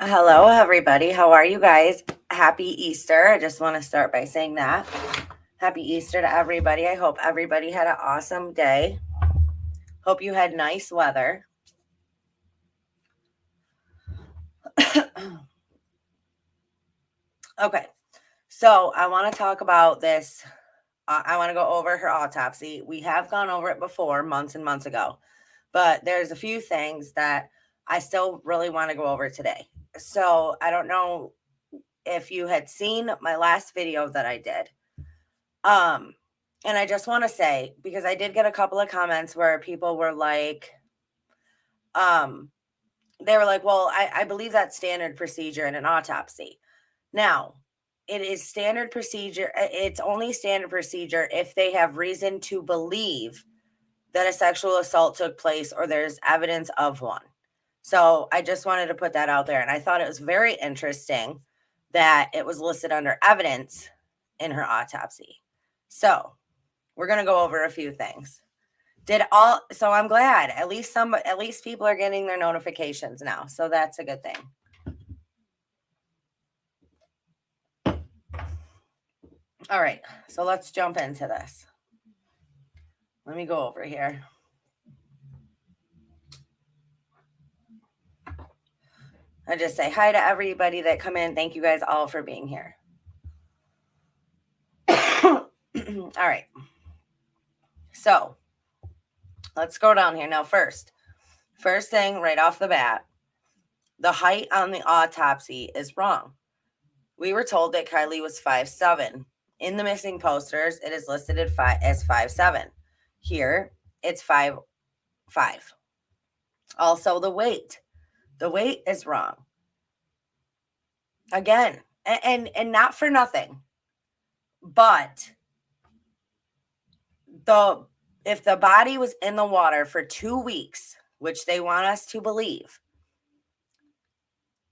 Hello, everybody. How are you guys? Happy Easter. I just want to start by saying that. Happy Easter to everybody. I hope everybody had an awesome day. Hope you had nice weather. Okay, so I want to talk about this. I want to go over her autopsy. We have gone over it before, months and months ago, but there's a few things that I still really want to go over today. So I don't know if you had seen my last video that I did. And I just want to say, because I did get a couple of comments where people were like, they were like, well, I believe that's standard procedure in an autopsy. Now, it is standard procedure. It's only standard procedure if they have reason to believe that a sexual assault took place or there's evidence of one. So I just wanted to put that out there. And I thought it was very interesting that it was listed under evidence in her autopsy. So we're going to go over a few things. So I'm glad at least people are getting their notifications now. So that's a good thing. All right. So let's jump into this. Let me go over here. I just say hi to everybody that come in. Thank you guys all for being here. All right. So let's go down here. Now, first thing right off the bat, the height on the autopsy is wrong. We were told that Kiely was 5'7". In the missing posters, it is listed as 5'7". Here, it's 5'5". Also, the weight is wrong. Again, and not for nothing, but if the body was in the water for 2 weeks, which they want us to believe,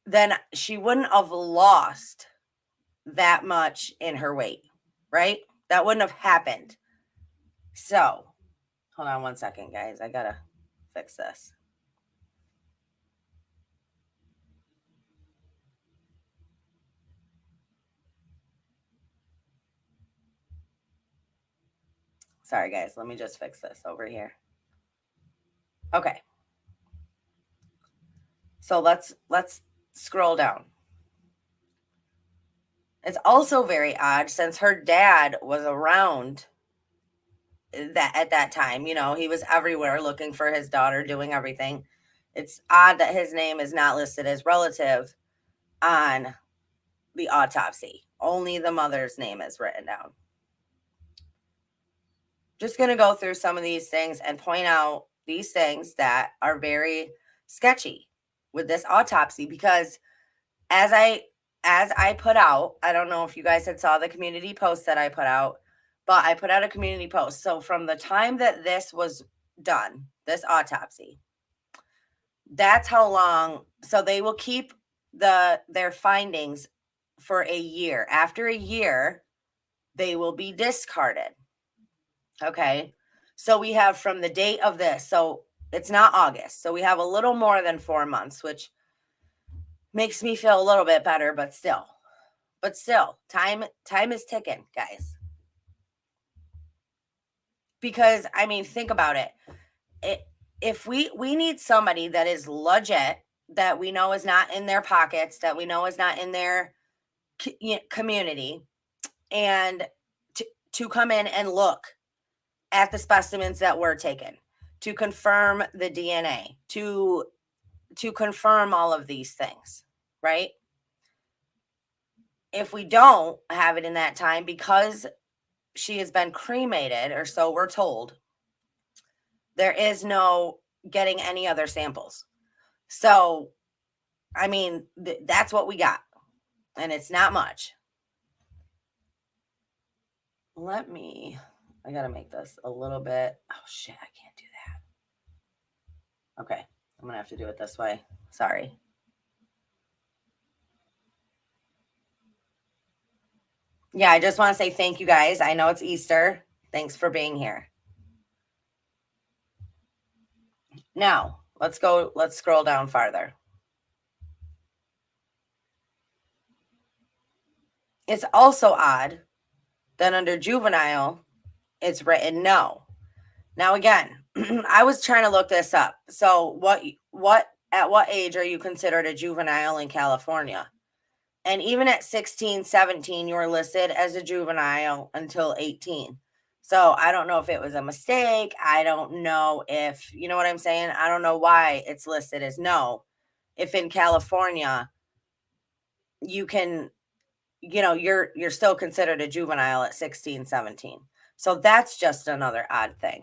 then she wouldn't have lost that much in her weight, right? That wouldn't have happened. So, hold on one second, guys. I gotta fix this. Sorry, guys. Let me just fix this over here. Okay. So let's scroll down. It's also very odd since her dad was around at that time. You know, he was everywhere looking for his daughter, doing everything. It's odd that his name is not listed as relative on the autopsy. Only the mother's name is written down. Just going to go through some of these things and point out these things that are very sketchy with this autopsy, because as I put out, I don't know if you guys had saw the community post that I put out, but I put out a community post. So from the time that this was done, this autopsy, that's how long. So they will keep their findings for a year. After a year, they will be discarded. Okay. So we have from the date of this. So it's not August. So we have a little more than 4 months, which makes me feel a little bit better, but still, time is ticking, guys. Because I mean, think about it. If we need somebody that is legit, that we know is not in their pockets, that we know is not in their community, and to come in and look at the specimens that were taken, to confirm the DNA, to confirm all of these things, right? If we don't have it in that time, because she has been cremated, or so we're told, there is no getting any other samples. So, I mean, that's what we got. And it's not much. I got to make this a little bit. Oh, shit, I can't do that. Okay, I'm going to have to do it this way. Sorry. Yeah, I just want to say thank you guys. I know it's Easter. Thanks for being here. Now, let's scroll down farther. It's also odd that under juvenile, it's written no. Now, again, I was trying to look this up. So, at what age are you considered a juvenile in California? And even at 16, 17, you were listed as a juvenile until 18. So I don't know if it was a mistake. I don't know if, you know what I'm saying? I don't know why it's listed as no. If in California, you can, you're still considered a juvenile at 16, 17. So that's just another odd thing.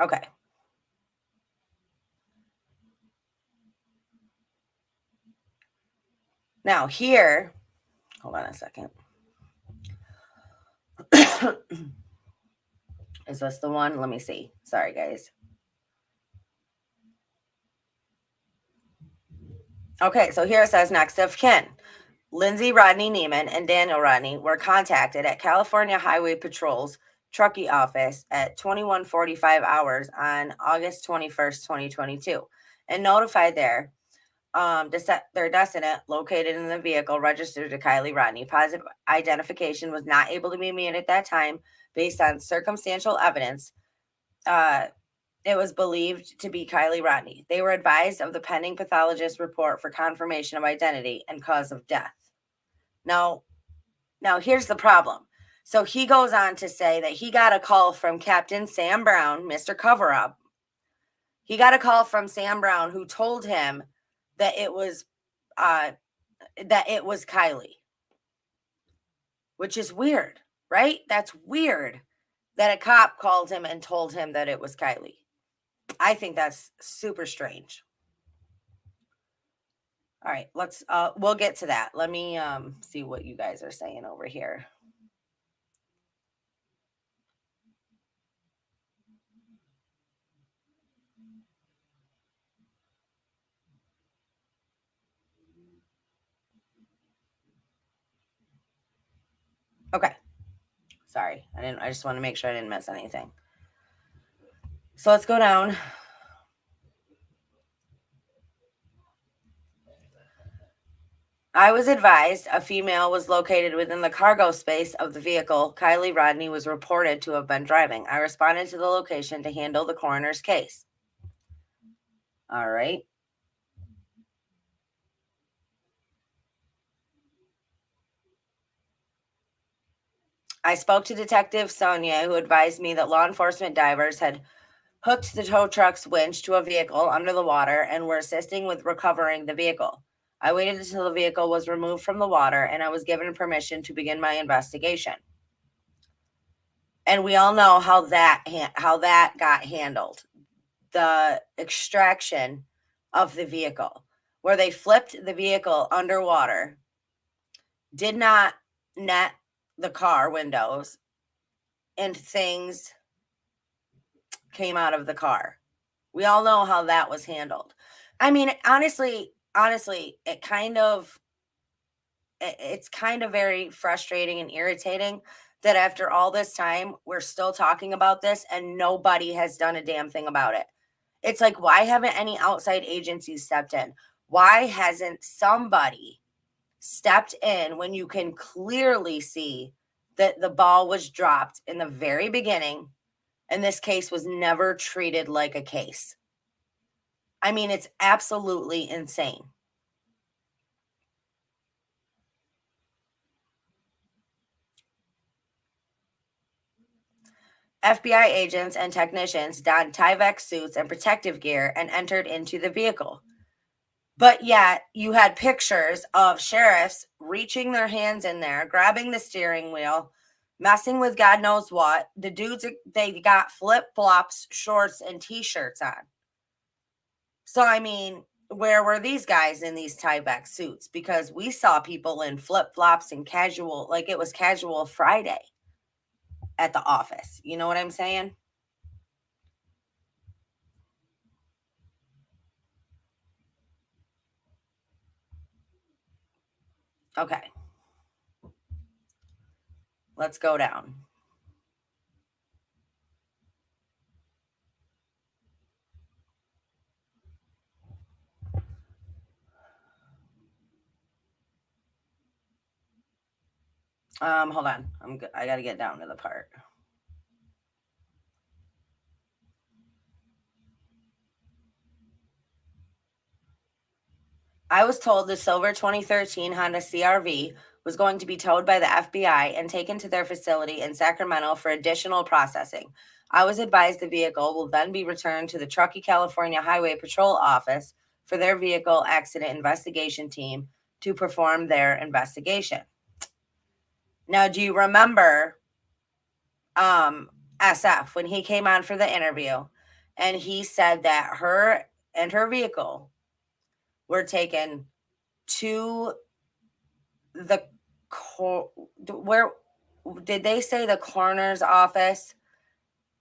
Okay. Now here, hold on a second. Is this the one? Let me see. Sorry, guys. Okay, so here it says next of kin. Lindsay Rodney Neiman and Daniel Rodney were contacted at California Highway Patrol's Truckee office at 21:45 hours on August 21st, 2022, and notified their descendant located in the vehicle registered to Kiely Rodni. Positive identification was not able to be made at that time based on circumstantial evidence. It was believed to be Kiely Rodni. They were advised of the pending pathologist report for confirmation of identity and cause of death. Now here's the problem. So he goes on to say that he got a call from Captain Sam Brown, Mr. Cover Up. He got a call from Sam Brown who told him that it was Kiely, which is weird, right? That's weird that a cop called him and told him that it was Kiely. I think that's super strange. All right, we'll get to that. Let me see what you guys are saying over here. Okay. Sorry. I just want to make sure I didn't miss anything. So let's go down. I was advised a female was located within the cargo space of the vehicle Kiely Rodni was reported to have been driving. I responded to the location to handle the coroner's case. All right. I spoke to Detective Sonia, who advised me that law enforcement divers had hooked the tow truck's winch to a vehicle under the water and were assisting with recovering the vehicle. I waited until the vehicle was removed from the water and I was given permission to begin my investigation. And we all know how that got handled. The extraction of the vehicle, where they flipped the vehicle underwater, did not net the car windows, and things came out of the car. We all know how that was handled. I mean, honestly, it's kind of very frustrating and irritating that after all this time, we're still talking about this and nobody has done a damn thing about it. It's like, why haven't any outside agencies stepped in? Why hasn't somebody stepped in when you can clearly see that the ball was dropped in the very beginning and this case was never treated like a case? I mean, it's absolutely insane. FBI agents and technicians donned Tyvek suits and protective gear and entered into the vehicle. But yet, you had pictures of sheriffs reaching their hands in there, grabbing the steering wheel, messing with God knows what. The dudes, they got flip flops, shorts, and t shirts on. So, I mean, where were these guys in these Tyvek suits? Because we saw people in flip flops and casual, like it was casual Friday at the office. You know what I'm saying? Okay. Let's go down. Hold on. I got to get down to the part. I was told the silver 2013 Honda CRV was going to be towed by the FBI and taken to their facility in Sacramento for additional processing. I was advised the vehicle will then be returned to the Truckee, California Highway Patrol office for their vehicle accident investigation team to perform their investigation. Now, do you remember SF when he came on for the interview and he said that her and her vehicle were taken to the where did they say the coroner's office?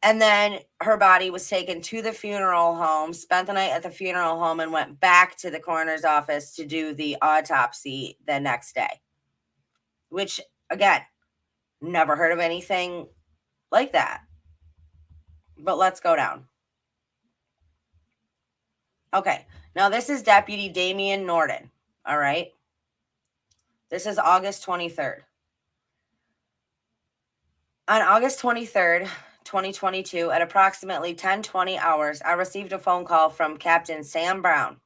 And then her body was taken to the funeral home, spent the night at the funeral home, and went back to the coroner's office to do the autopsy the next day. Which, again, never heard of anything like that. But let's go down. Okay, now this is Deputy Damian Norden, all right? This is August 23rd. On August 23rd, 2022, at approximately 10:20 hours, I received a phone call from Captain Sam Brown,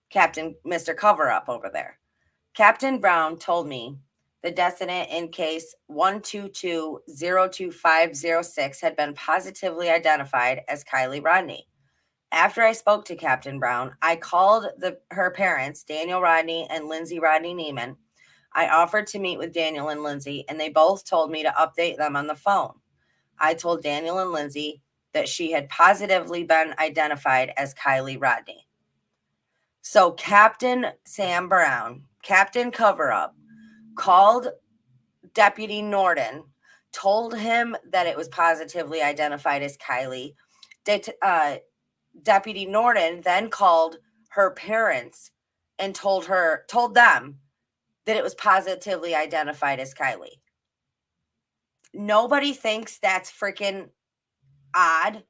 Captain Mr. Cover-Up over there. Captain Brown told me the decedent in case 122-02506 had been positively identified as Kiely Rodni. After I spoke to Captain Brown, I called her parents, Daniel Rodni and Lindsay Rodni Neiman. I offered to meet with Daniel and Lindsay, and they both told me to update them on the phone. I told Daniel and Lindsay that she had positively been identified as Kiely Rodni. So Captain Sam Brown, Captain Cover-Up, called Deputy Norden, told him that it was positively identified as Kiely. Deputy Norden then called her parents and told them that it was positively identified as Kiely. Nobody thinks that's freaking odd.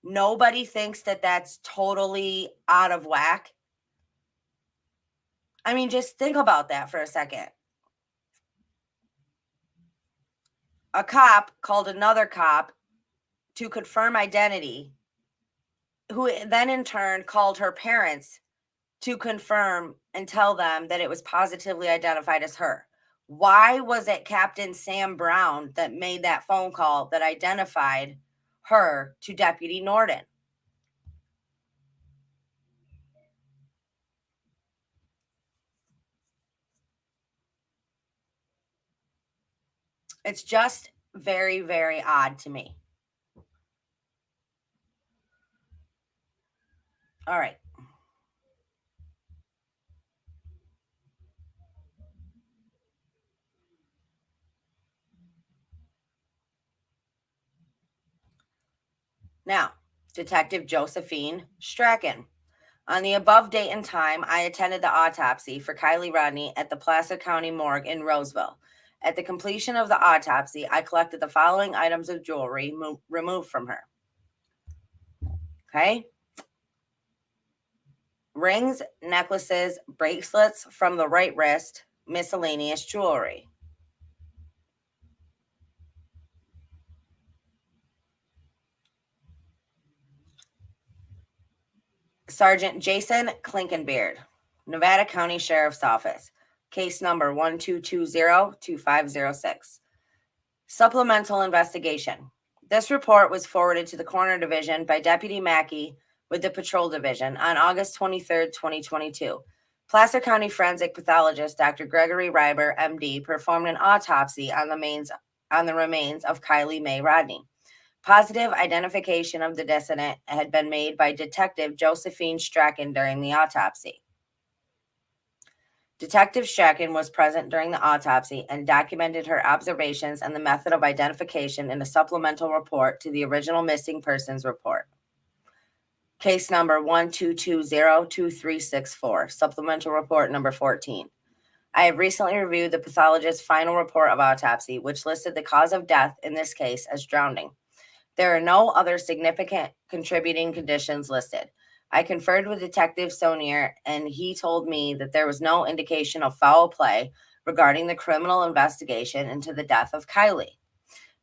Nobody thinks that that's totally out of whack. I mean, just think about that for a second. A cop called another cop to confirm identity, who then in turn called her parents to confirm and tell them that it was positively identified as her. Why was it Captain Sam Brown that made that phone call that identified her to Deputy Norden? It's just very, very odd to me. All right. Now, Detective Josephine Strachan. On the above date and time, I attended the autopsy for Kiely Rodni at the Placer County Morgue in Roseville. At the completion of the autopsy, I collected the following items of jewelry removed from her. Okay? Rings, necklaces, bracelets from the right wrist, miscellaneous jewelry. Sergeant Jason Klinkenbeard, Nevada County Sheriff's Office, case number 1220-2506. Supplemental investigation. This report was forwarded to the Coroner Division by Deputy Mackey with the Patrol Division on August 23rd, 2022. Placer County forensic pathologist Dr. Gregory Reiber, MD, performed an autopsy on the remains of Kiely May Rodni. Positive identification of the decedent had been made by Detective Josephine Strachan during the autopsy. Detective Strachan was present during the autopsy and documented her observations and the method of identification in a supplemental report to the original missing persons report. Case number 122-2364, supplemental report number 14. I have recently reviewed the pathologist's final report of autopsy, which listed the cause of death in this case as drowning. There are no other significant contributing conditions listed. I conferred with Detective Sonier, and he told me that there was no indication of foul play, regarding the criminal investigation into the death of Kiely.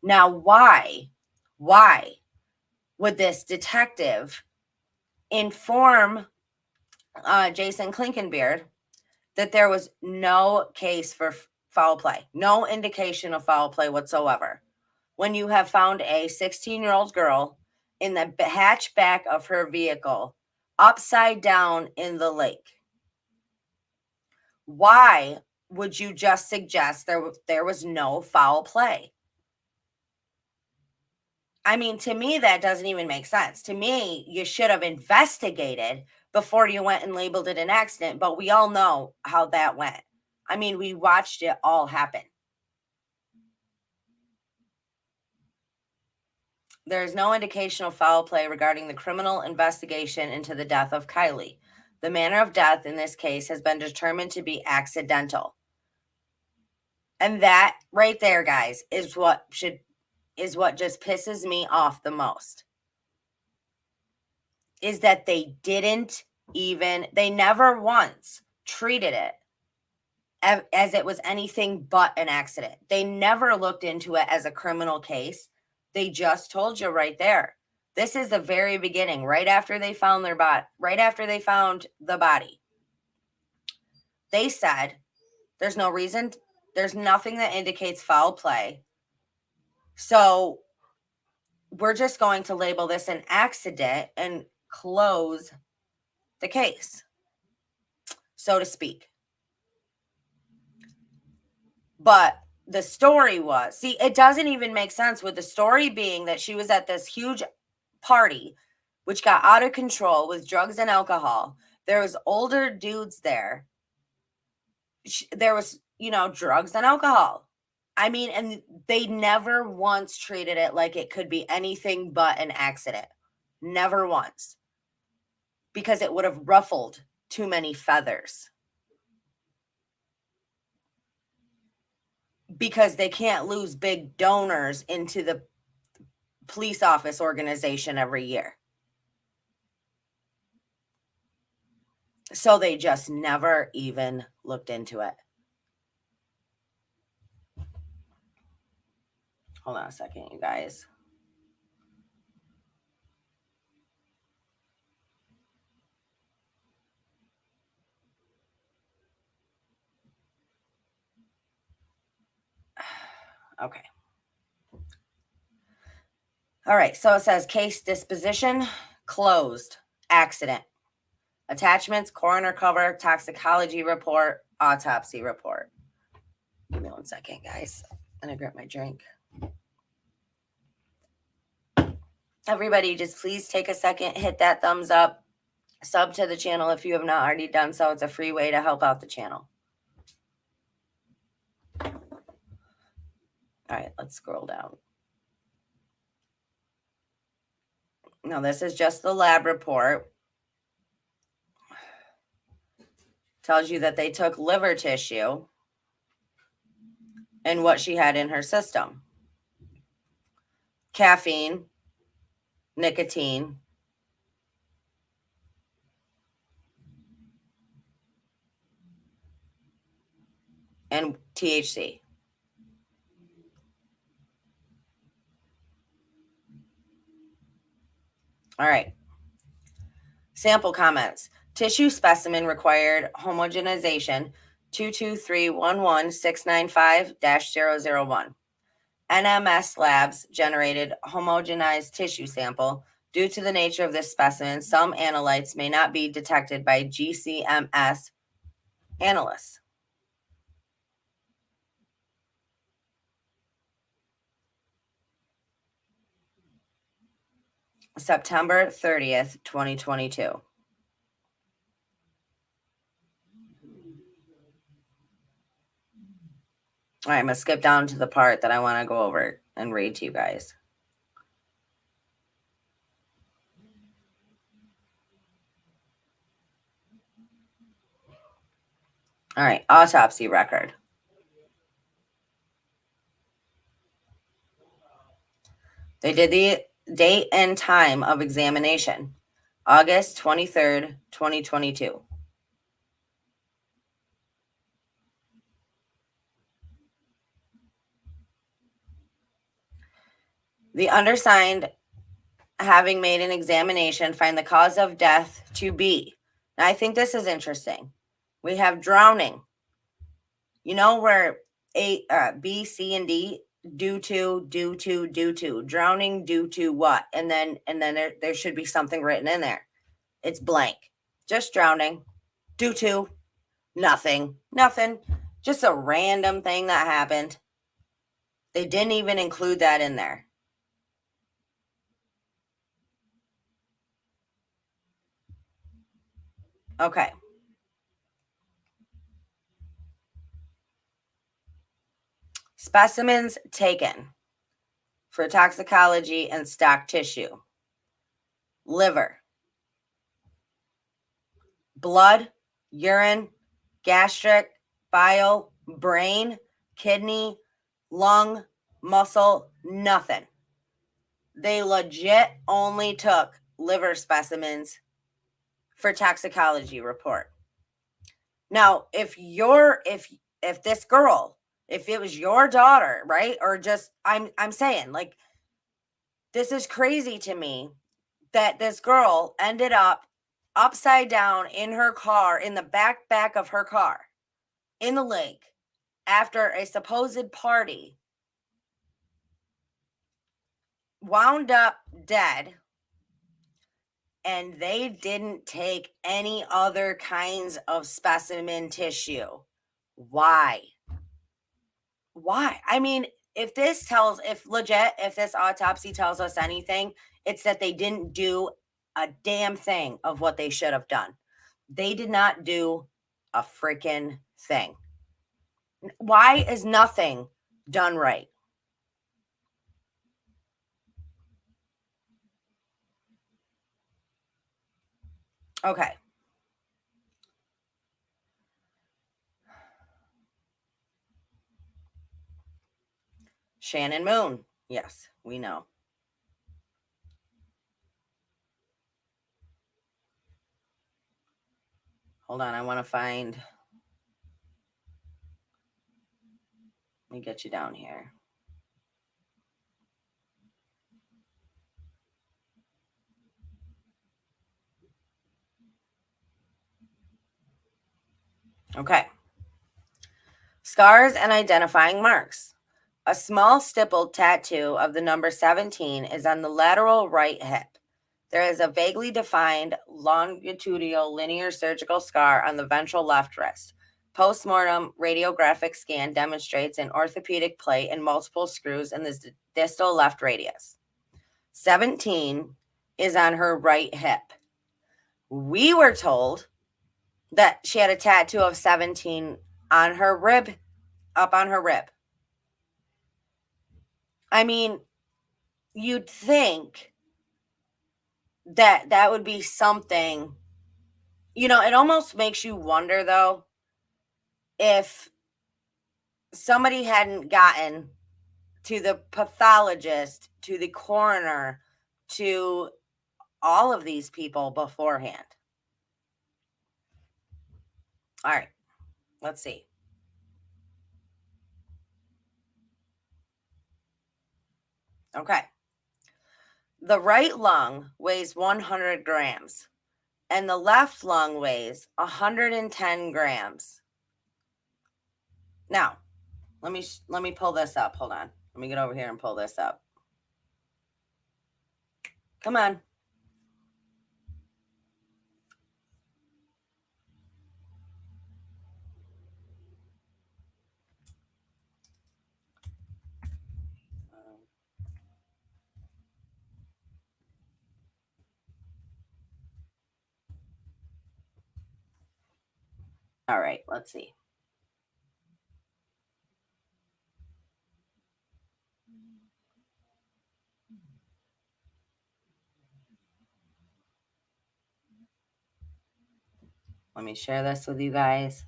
Now, why would this detective inform Jason Klinkenbeard that there was no case for foul play, no indication of foul play whatsoever, when you have found a 16-year-old girl in the hatchback of her vehicle, upside down in the lake? Why would you just suggest there was no foul play? I mean, to me, that doesn't even make sense. To me, you should have investigated before you went and labeled it an accident, but we all know how that went. I mean, we watched it all happen. There is no indication of foul play regarding the criminal investigation into the death of Kiely. The manner of death in this case has been determined to be accidental. And that right there, guys, is what just pisses me off the most. Is that they never once treated it as it was anything but an accident. They never looked into it as a criminal case. They just told you right there. This is the very beginning, right after they found the body. They said, there's no reason, there's nothing that indicates foul play. So we're just going to label this an accident and close the case, so to speak. But the story was, see, it doesn't even make sense with the story being that she was at this huge party, which got out of control with drugs and alcohol. There was older dudes there. There was, drugs and alcohol. I mean, and they never once treated it like it could be anything but an accident. Never once. Because it would have ruffled too many feathers. Because they can't lose big donors into the police office organization every year. So they just never even looked into it. Hold on a second, you guys. Okay. All right. So it says case disposition closed, accident. Attachments, coroner cover, toxicology report, autopsy report. Give me 1 second, guys. I'm going to grab my drink. Everybody, just please take a second, hit that thumbs up, sub to the channel if you have not already done so. It's a free way to help out the channel. All right, let's scroll down. Now, this is just the lab report. Tells you that they took liver tissue and what she had in her system. Caffeine, nicotine, and THC. All right. Sample comments. Tissue specimen required homogenization 223116950-001. NMS labs generated homogenized tissue sample. Due to the nature of this specimen, some analytes may not be detected by GCMS analysts. September 30th, 2022. All right, I'm going to skip down to the part that I want to go over and read to you guys. All right, autopsy record. They did the date and time of examination, August 23rd, 2022. The undersigned, having made an examination, find the cause of death to be. Now, I think this is interesting. We have drowning. You know where B, C, and D, due to, drowning due to what? And then there should be something written in there. It's blank. Just drowning. Due to nothing. Just a random thing that happened. They didn't even include that in there. Okay. Specimens taken for toxicology and stock tissue. Liver, blood, urine, gastric, bile, brain, kidney, lung, muscle, nothing. They legit only took liver specimens for toxicology report. Now, if this girl, if it was your daughter, right? Or just I'm saying, like, this is crazy to me that this girl ended up upside down in her car, in the back of her car, in the lake, after a supposed party, wound up dead, and they didn't take any other kinds of specimen tissue. Why? I mean, if this autopsy tells us anything, it's that they didn't do a damn thing of what they should have done. They did not do a freaking thing. Why is nothing done right? Okay. Shannon Moon. Yes, we know. Hold on, I want to find. Let me get you down here. Okay. Scars and identifying marks. A small stippled tattoo of the number 17 is on the lateral right hip. There is a vaguely defined longitudinal linear surgical scar on the ventral left wrist. Postmortem radiographic scan demonstrates an orthopedic plate and multiple screws in the distal left radius. 17 is on her right hip. We were told that she had a tattoo of 17 on her rib, up on her rib. I mean, you'd think that would be something, it almost makes you wonder, though, if somebody hadn't gotten to the pathologist, to the coroner, to all of these people beforehand. All right, let's see. Okay. The right lung weighs 100 grams and the left lung weighs 110 grams. Now, let me pull this up. Hold on. Let me get over here and pull this up. Come on. All right, let's see. Let me share this with you guys.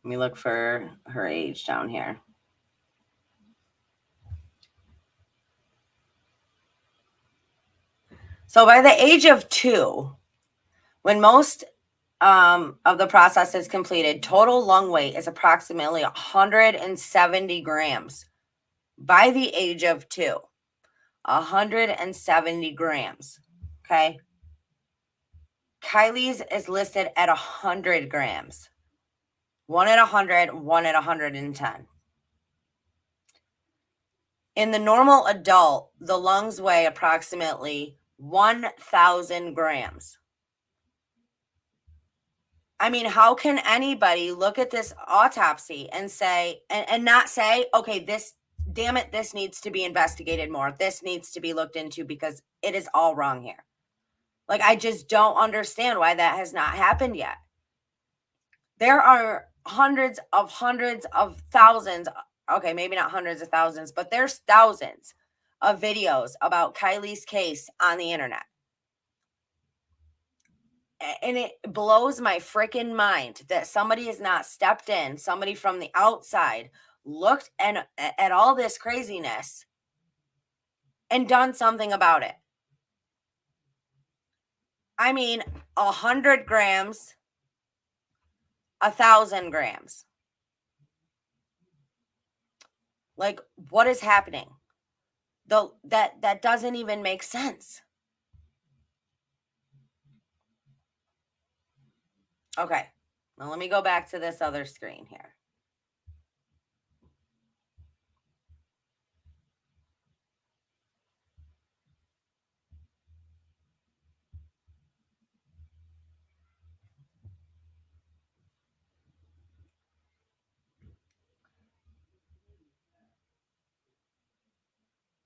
Let me look for her age down here. So by the age of 2, when most of the process is completed, total lung weight is approximately 170 grams. By the age of 2, 170 grams. Okay. Kiely's is listed at 100 grams. One at 100, one at 110. In the normal adult, the lungs weigh approximately 1,000 grams. I mean, how can anybody look at this autopsy and say, and not say, okay, this, damn it, this needs to be investigated more. This needs to be looked into because it is all wrong here. Like, I just don't understand why that has not happened yet. There are hundreds of thousands, okay, maybe not hundreds of thousands, but there's thousands of videos about Kiely's case on the internet. And it blows my freaking mind that somebody has not stepped in, somebody from the outside looked at all this craziness and done something about it. I mean, 100 grams, 1,000 grams. Like, what is happening? Though that doesn't even make sense. Okay, now let me go back to this other screen here.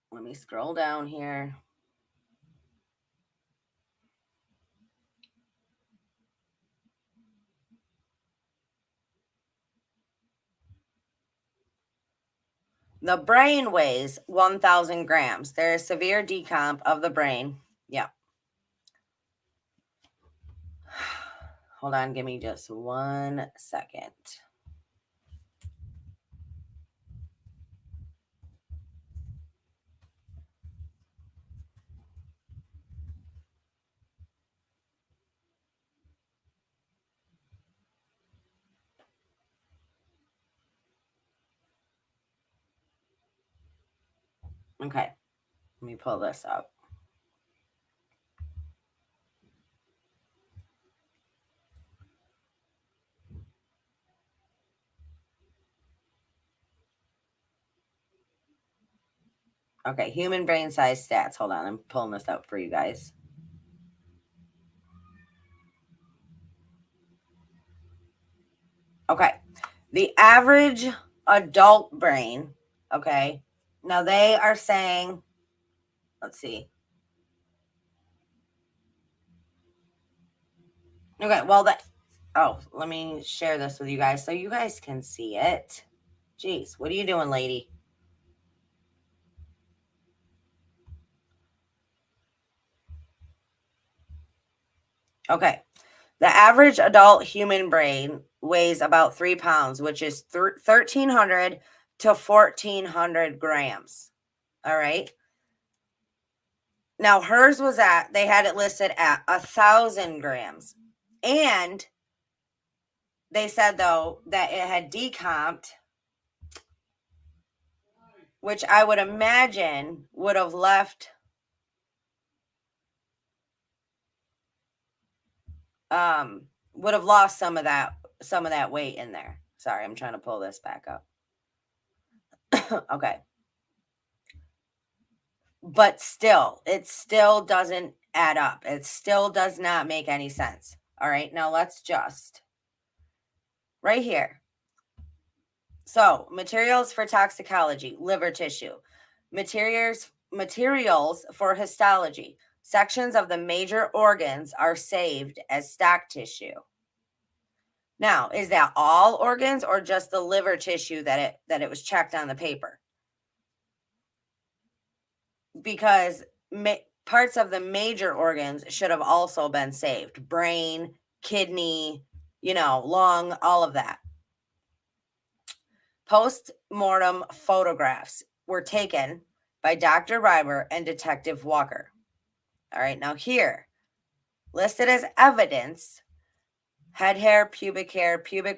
Let me scroll down here. The brain weighs 1,000 grams. There is severe decomp of the brain. Yeah. Hold on, give me just 1 second. Okay, let me pull this up. Okay, human brain size stats. Hold on, I'm pulling this up for you guys. Okay, the average adult brain, okay, now they are saying, let's see. Okay, well, let me share this with you guys so you guys can see it. Jeez, what are you doing, lady? Okay, the average adult human brain weighs about 3 pounds, which is 1,300 to 1,400 grams. All right. Now hers was they had it listed at 1,000 grams. And they said, though, that it had decomped, which I would imagine would have left would have lost some of that weight in there. Sorry, I'm trying to pull this back up. Okay. But still, it still doesn't add up. It still does not make any sense. All right, now let's just right here. So, materials for toxicology, liver tissue, materials for histology. Sections of the major organs are saved as stock tissue. Now, is that all organs or just the liver tissue that it was checked on the paper? Because parts of the major organs should have also been saved. Brain, kidney, lung, all of that. Post-mortem photographs were taken by Dr. Reiber and Detective Walker. All right, now here, listed as evidence, head hair, pubic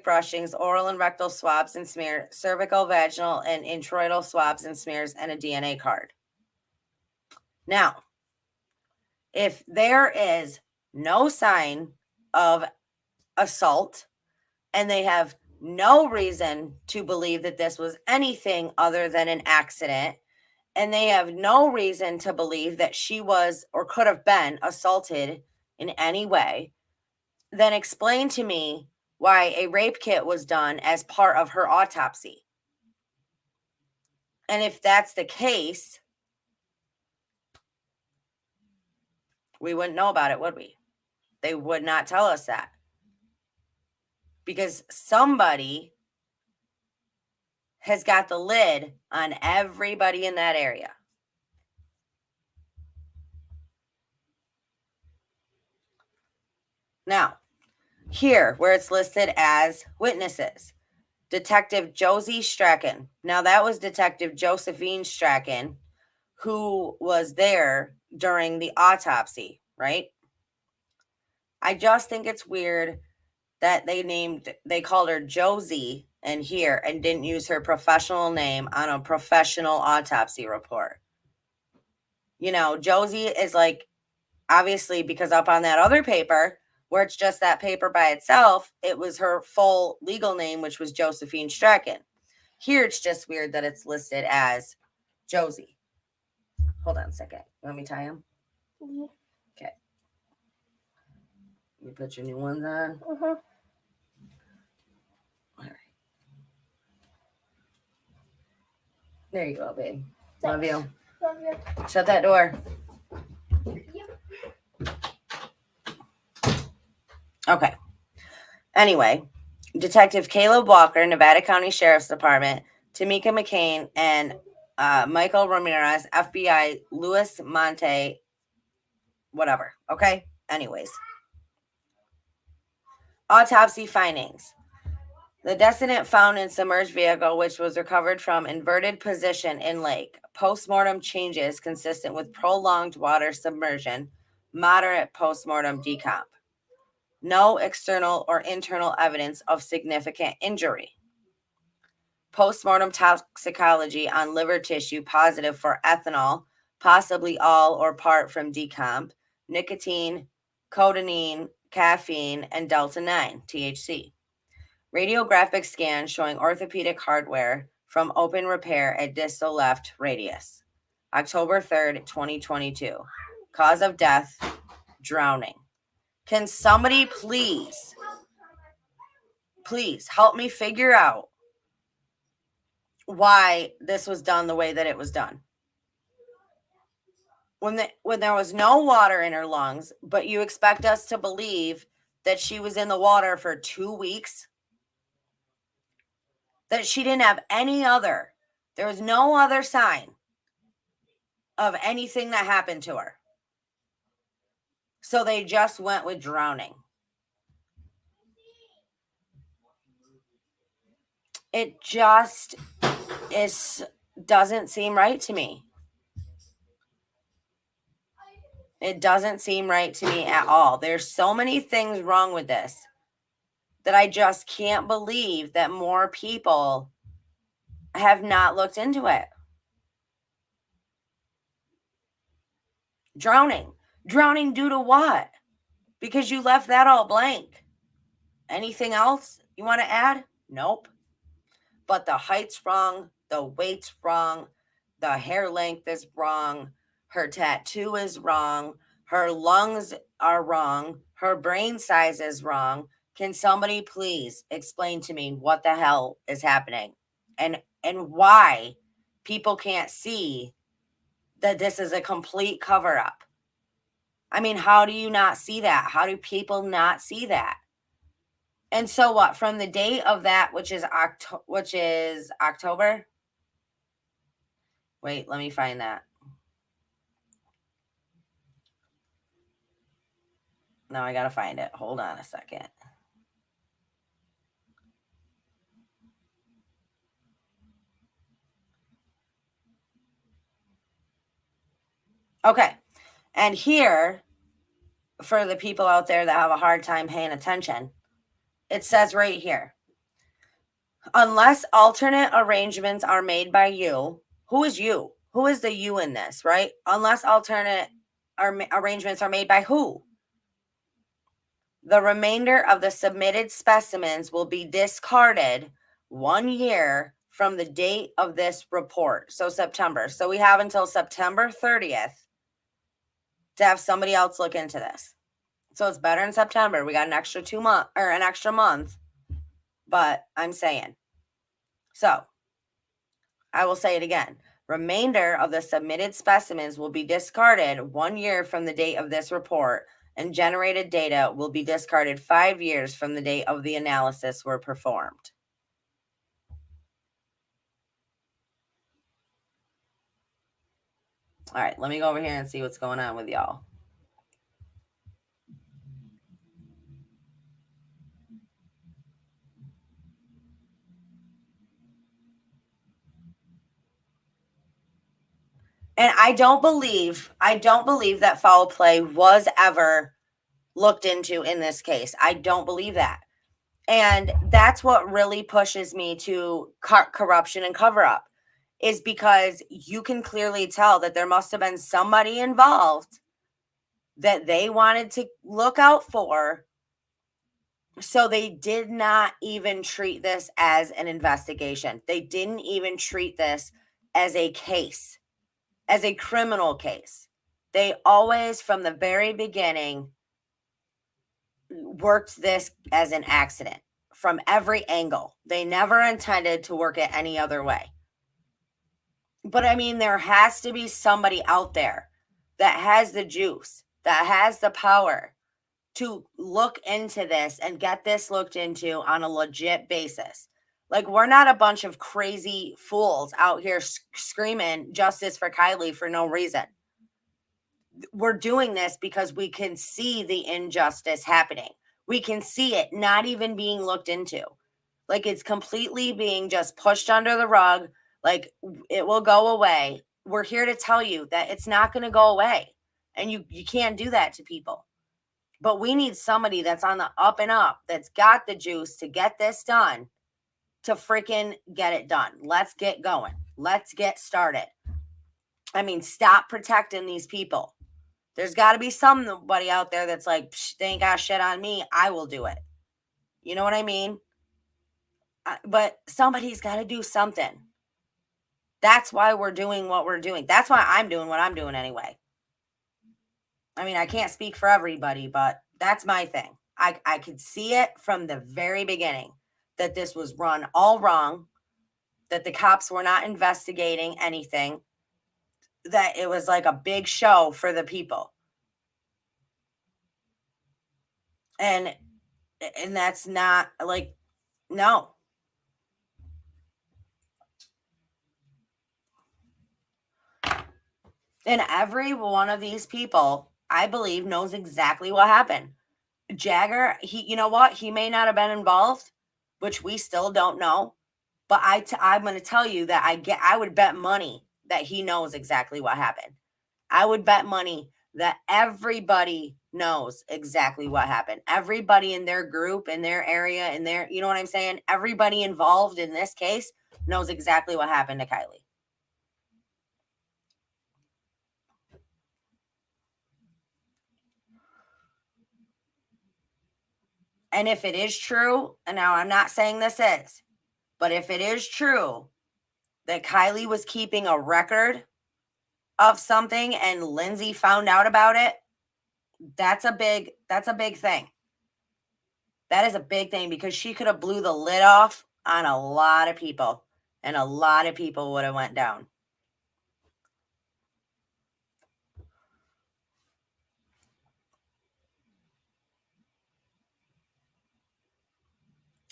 brushings, oral and rectal swabs and smears, cervical, vaginal, and introital swabs and smears, and a DNA card. Now, if there is no sign of assault and they have no reason to believe that this was anything other than an accident, and they have no reason to believe that she was or could have been assaulted in any way, then explain to me why a rape kit was done as part of her autopsy. And if that's the case, we wouldn't know about it, would we? They would not tell us that. Because somebody has got the lid on everybody in that area. Now, here, where it's listed as witnesses, Detective Josie Strachan. Now, that was Detective Josephine Strachan, who was there during the autopsy, right? I just think it's weird that they called her Josie in here and didn't use her professional name on a professional autopsy report. You know, Josie is like, obviously, because up on that other paper, where it's just that paper by itself, it was her full legal name, which was Josephine Strachan. Here, it's just weird that it's listed as Josie. Hold on a second. You want me to tie him? Mm-hmm. Okay. You put your new ones on? Mm-hmm. All right. There you go, babe. Thanks. Love you. Love you. Shut that door. Yep. Okay. Anyway, Detective Caleb Walker, Nevada County Sheriff's Department, Tamika McCain, and Michael Ramirez, FBI, Luis Monte, whatever. Okay? Anyways. Autopsy findings. The decedent found in submerged vehicle, which was recovered from inverted position in lake. Postmortem changes consistent with prolonged water submersion. Moderate postmortem decomp. No external or internal evidence of significant injury. Postmortem toxicology on liver tissue positive for ethanol, possibly all or part from decomp, nicotine, codeine, caffeine, and delta-9, THC. Radiographic scan showing orthopedic hardware from open repair at distal left radius. October 3rd, 2022. Cause of death, drowning. Can somebody please help me figure out why this was done the way that it was done? When there was no water in her lungs, but you expect us to believe that she was in the water for 2 weeks? That she didn't have there was no other sign of anything that happened to her. So they just went with drowning. It just doesn't seem right to me. It doesn't seem right to me at all. There's so many things wrong with this that I just can't believe that more people have not looked into it. Drowning. Drowning due to what? Because you left that all blank. Anything else you want to add? Nope. But the height's wrong, the weight's wrong, the hair length is wrong, her tattoo is wrong, her lungs are wrong, her brain size is wrong. Can somebody please explain to me what the hell is happening and why people can't see that this is a complete cover-up? I mean, how do you not see that? How do people not see that? And so what? From the date of that, which is October. Wait, let me find that. Now I gotta find it. Hold on a second. Okay. And here, for the people out there that have a hard time paying attention, it says right here, unless alternate arrangements are made by you, who is you? Who is the you in this, right? Unless alternate arrangements are made by who? The remainder of the submitted specimens will be discarded 1 year from the date of this report. So September. So we have until September 30th to have somebody else look into this. So it's better in September. We got an extra 2 months or an extra month. But I'm saying. So I will say it again. Remainder of the submitted specimens will be discarded 1 year from the date of this report, and generated data will be discarded 5 years from the date of the analysis were performed. All right, let me go over here and see what's going on with y'all. And I don't believe that foul play was ever looked into in this case. I don't believe that. And that's what really pushes me to corruption and cover up, is because you can clearly tell that there must have been somebody involved that they wanted to look out for. So they did not even treat this as an investigation. They didn't even treat this as a case, as a criminal case. They always, from the very beginning, worked this as an accident from every angle. They never intended to work it any other way. But I mean, there has to be somebody out there that has the juice, that has the power to look into this and get this looked into on a legit basis. Like, we're not a bunch of crazy fools out here screaming justice for Kiely for no reason. We're doing this because we can see the injustice happening. We can see it not even being looked into. Like, it's completely being just pushed under the rug. Like, it will go away. We're here to tell you that it's not going to go away. And you can't do that to people. But we need somebody that's on the up and up, that's got the juice to get this done, to freaking get it done. Let's get going. Let's get started. I mean, stop protecting these people. There's got to be somebody out there that's like, they ain't got shit on me. I will do it. You know what I mean? But somebody's got to do something. That's why we're doing what we're doing. That's why I'm doing what I'm doing anyway. I mean, I can't speak for everybody, but that's my thing. I could see it from the very beginning that this was run all wrong, that the cops were not investigating anything, that it was like a big show for the people. And that's not like, no. And every one of these people, I believe, knows exactly what happened. Jagger, you know what? He may not have been involved, which we still don't know. But I'm going to tell you that I would bet money that he knows exactly what happened. I would bet money that everybody knows exactly what happened. Everybody in their group, in their area, in their, you know what I'm saying? Everybody involved in this case knows exactly what happened to Kiely. And if it is true, and now I'm not saying this is, but if it is true that Kiely was keeping a record of something and Lindsay found out about it, that's a big thing. That is a big thing, because she could have blew the lid off on a lot of people, and a lot of people would have went down.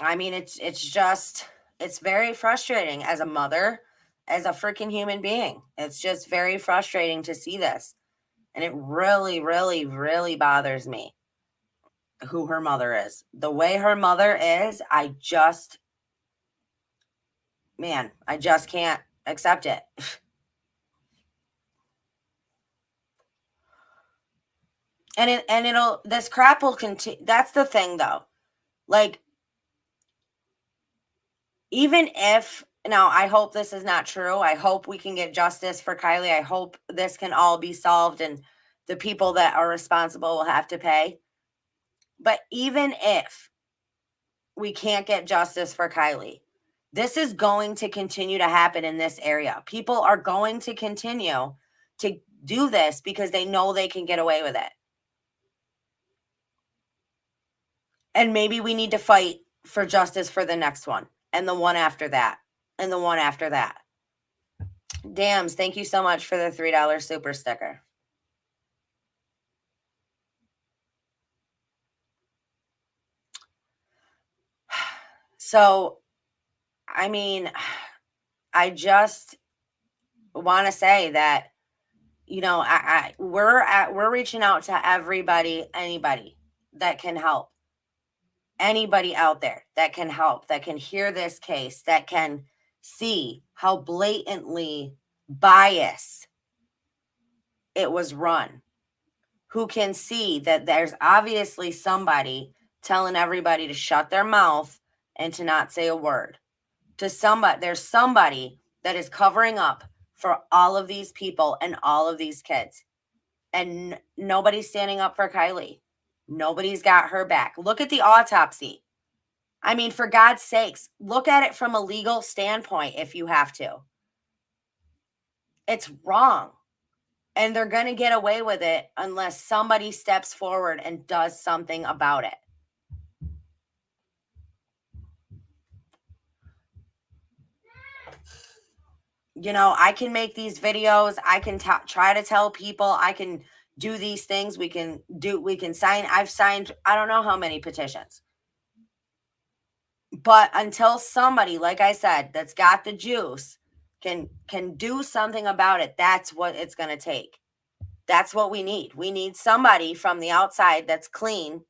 I mean, it's very frustrating as a mother, as a freaking human being. It's just very frustrating to see this. And it really, really, really bothers me who her mother is. The way her mother is, I just can't accept it. And this crap will continue. That's the thing, though. Like, even if, now I hope this is not true. I hope we can get justice for Kiely. I hope this can all be solved and the people that are responsible will have to pay. But even if we can't get justice for Kiely, this is going to continue to happen in this area. People are going to continue to do this because they know they can get away with it. And maybe we need to fight for justice for the next one, and the one after that, and the one after that. Dams, thank you so much for the $3 super sticker. So, I mean, I just want to say that, you know, we're reaching out to everybody, anybody that can help. Anybody out there that can help, that can hear this case, that can see how blatantly biased it was run, who can see that there's obviously somebody telling everybody to shut their mouth and to not say a word. There's somebody that is covering up for all of these people and all of these kids. And nobody's standing up for Kiely. Nobody's got her back. Look at the autopsy. I mean, for God's sakes, look at it from a legal standpoint if you have to. It's wrong. And they're going to get away with it unless somebody steps forward and does something about it. You know, I can make these videos. I can try to tell people. I can do these things. We can sign. I've signed, I don't know how many petitions. But until somebody, like I said, that's got the juice can do something about it, that's what it's going to take. That's what we need. We need somebody from the outside that's clean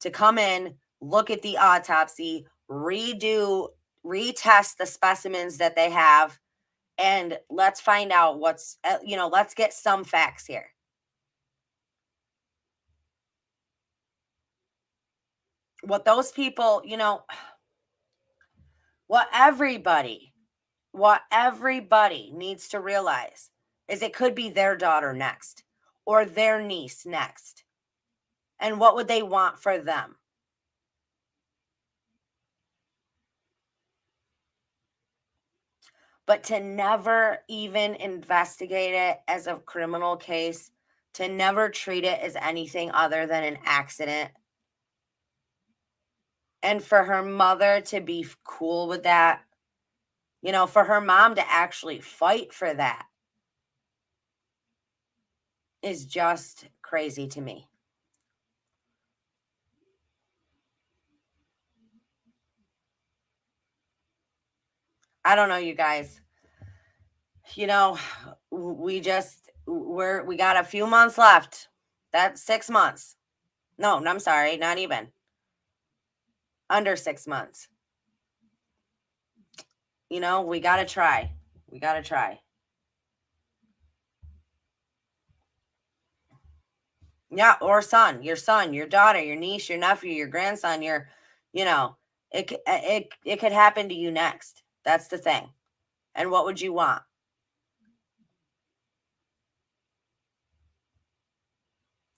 to come in, look at the autopsy, retest the specimens that they have, and let's find out what's, let's get some facts here. What those people, what everybody needs to realize is it could be their daughter next or their niece next. And what would they want for them? But to never even investigate it as a criminal case, to never treat it as anything other than an accident. And for her mother to be cool with that, for her mom to actually fight for that is just crazy to me. I don't know, you guys. We got a few months left. That's 6 months. No, I'm sorry, not even. Under 6 months. We got to try. We got to try. Yeah, or your son, your daughter, your niece, your nephew, your grandson, it could happen to you next. That's the thing. And what would you want?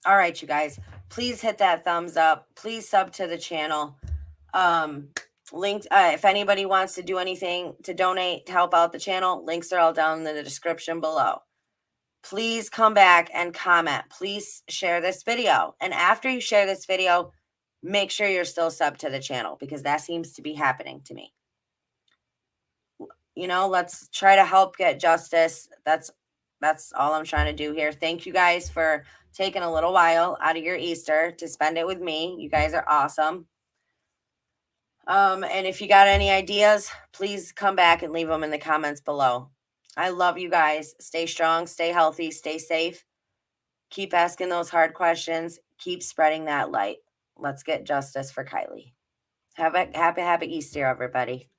All right, you guys, please hit that thumbs up. Please sub to the channel. Linked, if anybody wants to do anything to donate to help out the channel, links are all down in the description below. Please come back and comment. Please share this video. And after you share this video, make sure you're still sub to the channel, because that seems to be happening to me. Let's try to help get justice. That's all I'm trying to do here. Thank you guys for taking a little while out of your Easter to spend it with me. You guys are awesome. And if you got any ideas, please come back and leave them in the comments below. I love you guys. Stay strong, stay healthy, stay safe. Keep asking those hard questions. Keep spreading that light. Let's get justice for Kiely. Have a happy Easter, everybody.